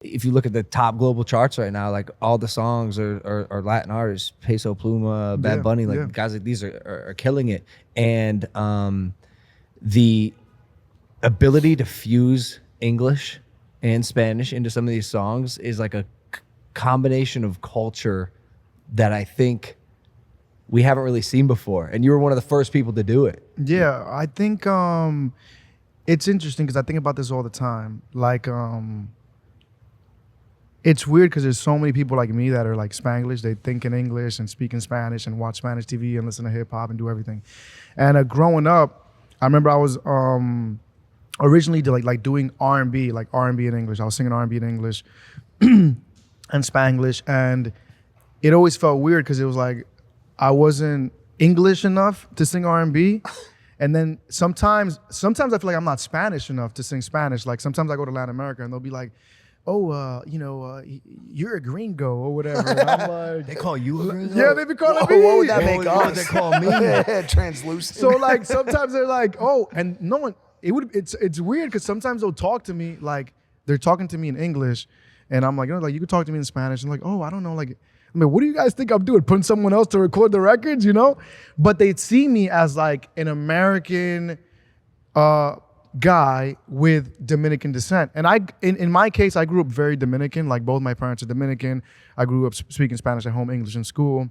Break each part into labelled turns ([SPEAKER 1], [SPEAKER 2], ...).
[SPEAKER 1] If you look at the top global charts right now, like all the songs are Latin artists, Peso Pluma, Bad Bunny, like guys like these are killing it. And the ability to fuse English and Spanish into some of these songs is like a combination of culture that I think we haven't really seen before. And you were one of the first people to do it.
[SPEAKER 2] Yeah, I think it's interesting because I think about this all the time. Like, it's weird because there's so many people like me that are like Spanglish. They think in English and speak in Spanish and watch Spanish TV and listen to hip hop and do everything. And growing up, I remember I was originally like doing R&B, like R&B in English. I was singing R&B in English and Spanglish, and it always felt weird because it was like I wasn't English enough to sing R&B. And then sometimes I feel like I'm not Spanish enough to sing Spanish. Like sometimes I go to Latin America and they'll be like, oh, you're a gringo or whatever. And I'm like,
[SPEAKER 1] They call you a gringo?
[SPEAKER 2] yeah, they be calling me.
[SPEAKER 3] What would that make
[SPEAKER 1] What would
[SPEAKER 3] us?
[SPEAKER 1] they call me?
[SPEAKER 3] Translucent.
[SPEAKER 2] So like sometimes they're like, oh, and no one. It's weird because sometimes they'll talk to me like they're talking to me in English, and I'm like, like you could talk to me in Spanish. And like, oh, I don't know, like. I mean, what do you guys think I'm doing? Putting someone else to record the records, But they'd see me as like an American guy with Dominican descent. And in my case, I grew up very Dominican. Like both my parents are Dominican. I grew up speaking Spanish at home, English in school.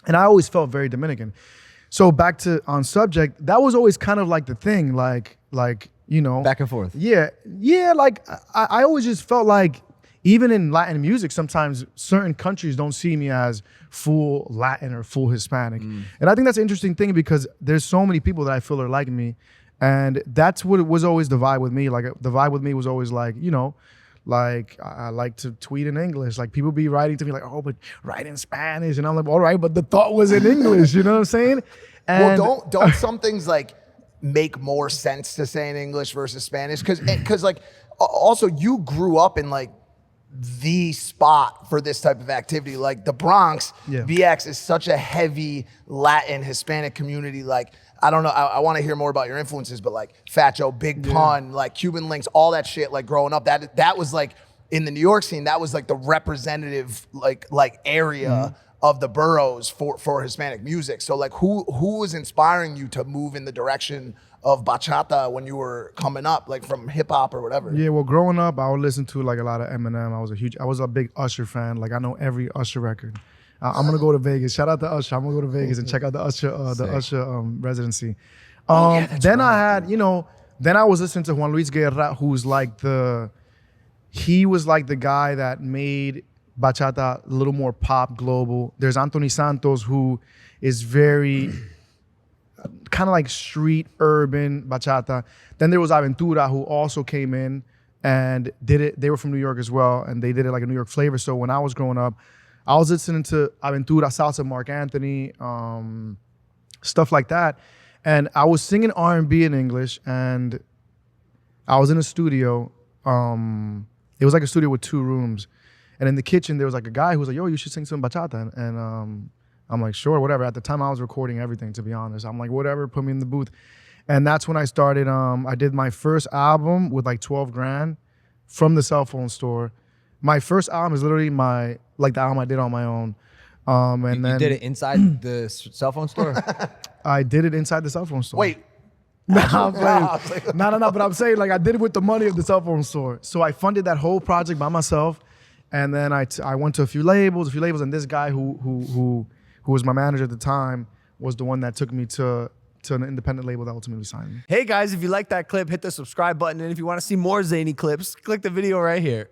[SPEAKER 2] And I always felt very Dominican. So back to on subject, that was always kind of like the thing, like
[SPEAKER 1] Back and forth.
[SPEAKER 2] Yeah, like I always just felt like even in Latin music, sometimes certain countries don't see me as full Latin or full Hispanic. And I think that's an interesting thing because there's so many people that I feel are like me. And that's what it was always the vibe with me. Like the vibe with me was always like, like I like to tweet in English. Like people be writing to me like, oh, but write in Spanish. And I'm like, all right, but the thought was in English, you know what I'm saying? And
[SPEAKER 3] well, don't some things like make more sense to say in English versus Spanish? Because like also you grew up in like the spot for this type of activity. Like the Bronx, BX is such a heavy Latin Hispanic community. Like, I don't know, I want to hear more about your influences, but like Fat Joe, Big Pun, like Cuban Links, all that shit, like growing up, that was like, in the New York scene, that was like the representative like area of the boroughs for Hispanic music. So like who was inspiring you to move in the direction of bachata when you were coming up, like from hip hop or whatever?
[SPEAKER 2] Yeah, well, growing up, I would listen to like a lot of Eminem. I was a big Usher fan. Like I know every Usher record. I'm gonna go to Vegas. Shout out to Usher. I'm gonna go to Vegas and check out the Usher residency. Then I had, then I was listening to Juan Luis Guerra, who's like he was like the guy that made bachata a little more pop global. There's Anthony Santos, who is very kind of like street urban bachata. Then there was Aventura, who also came in and did it. They were from New York as well, and they did it like a New York flavor. So when I was growing up, I was listening to Aventura, salsa, Mark Anthony, stuff like that. And I was singing R&B in English, and I was in a studio. It was like a studio with 2 rooms. And in the kitchen, there was like a guy who was like, yo, you should sing some bachata. And I'm like, sure, whatever. At the time, I was recording everything, to be honest. I'm like, whatever, put me in the booth. And that's when I started, I did my first album with like 12 grand from the cell phone store. My first album is literally the album I did on my own. And then
[SPEAKER 1] You did it inside the cell phone store?
[SPEAKER 2] I did it inside the cell phone store.
[SPEAKER 3] Wait.
[SPEAKER 2] No, but I'm saying like I did it with the money of the cell phone store. So I funded that whole project by myself. And then I went to a few labels, and this guy who was my manager at the time was the one that took me to an independent label that ultimately signed me.
[SPEAKER 1] Hey guys, if you like that clip, hit the subscribe button. And if you want to see more zany clips, click the video right here.